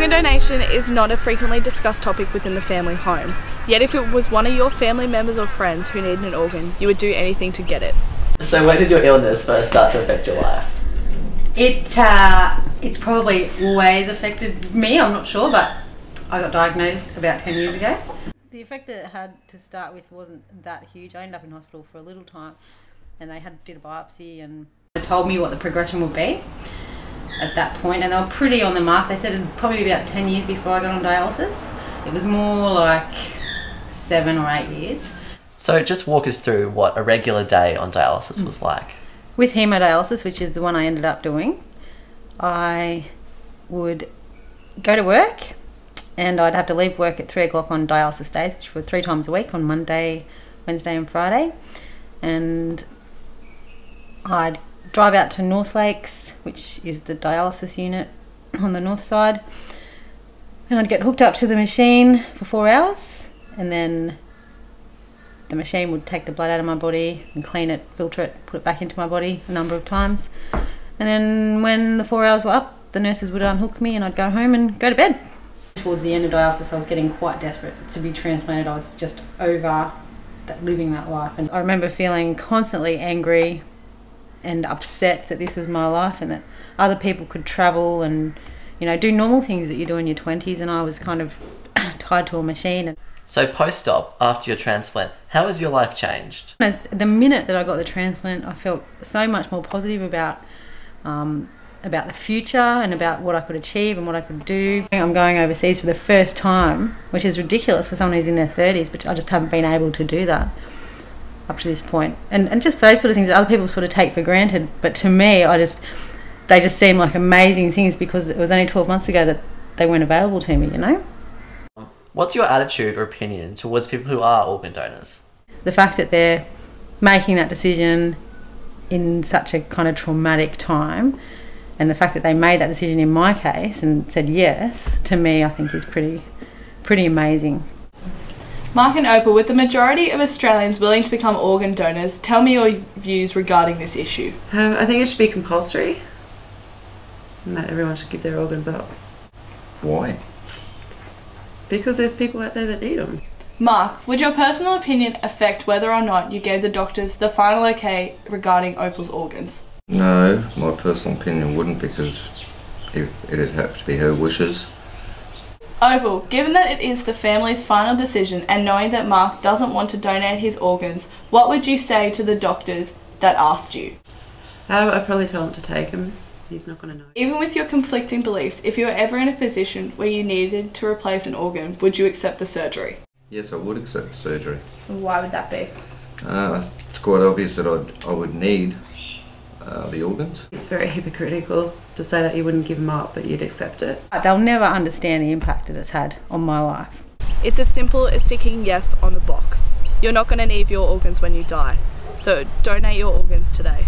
Organ donation is not a frequently discussed topic within the family home. Yet if it was one of your family members or friends who needed an organ, you would do anything to get it. So when did your illness first start to affect your life? It's probably always affected me, I'm not sure, but I got diagnosed about 10 years ago. The effect that it had to start with wasn't that huge. I ended up in hospital for a little time and they did a biopsy and told me what the progression would be at that point, and they were pretty on the mark. They said it'd probably be about 10 years before I got on dialysis. It was more like 7 or 8 years. So just walk us through what a regular day on dialysis was like. With hemodialysis, which is the one I ended up doing, I would go to work and I'd have to leave work at 3 o'clock on dialysis days, which were 3 times a week, on Monday, Wednesday and Friday. And I'd drive out to North Lakes, which is the dialysis unit on the north side, and I'd get hooked up to the machine for 4 hours, and then the machine would take the blood out of my body and clean it, filter it, put it back into my body a number of times. And then when the 4 hours were up, the nurses would unhook me and I'd go home and go to bed. Towards the end of dialysis, I was getting quite desperate to be transplanted. I was just over living that life. And I remember feeling constantly angry and upset that this was my life and that other people could travel and, you know, do normal things that you do in your 20s, and I was kind of tied to a machine. So post-op, after your transplant, how has your life changed? As the minute that I got the transplant, I felt so much more positive about the future and about what I could achieve and what I could do. I'm going overseas for the first time, which is ridiculous for someone who's in their 30s, but I just haven't been able to do that up to this point. And just those sort of things that other people sort of take for granted, but to me, they just seem like amazing things because it was only 12 months ago that they weren't available to me, you know? What's your attitude or opinion towards people who are organ donors? The fact that they're making that decision in such a kind of traumatic time, and the fact that they made that decision in my case and said yes, to me I think is pretty amazing. Mark and Opal, with the majority of Australians willing to become organ donors, tell me your views regarding this issue. I think it should be compulsory and that everyone should give their organs up. Why? Because there's people out there that need them. Mark, would your personal opinion affect whether or not you gave the doctors the final okay regarding Opal's organs? No, my personal opinion wouldn't, because it'd have to be her wishes. Opal, given that it is the family's final decision and knowing that Mark doesn't want to donate his organs, what would you say to the doctors that asked you? I'd probably tell him to take them. He's not going to know. Even with your conflicting beliefs, if you were ever in a position where you needed to replace an organ, would you accept the surgery? Yes, I would accept the surgery. Why would that be? It's quite obvious that I would need the organs. It's very hypocritical to say that you wouldn't give them up, but you'd accept it. They'll never understand the impact that it's had on my life. It's as simple as sticking yes on the box. You're not going to need your organs when you die, so donate your organs today.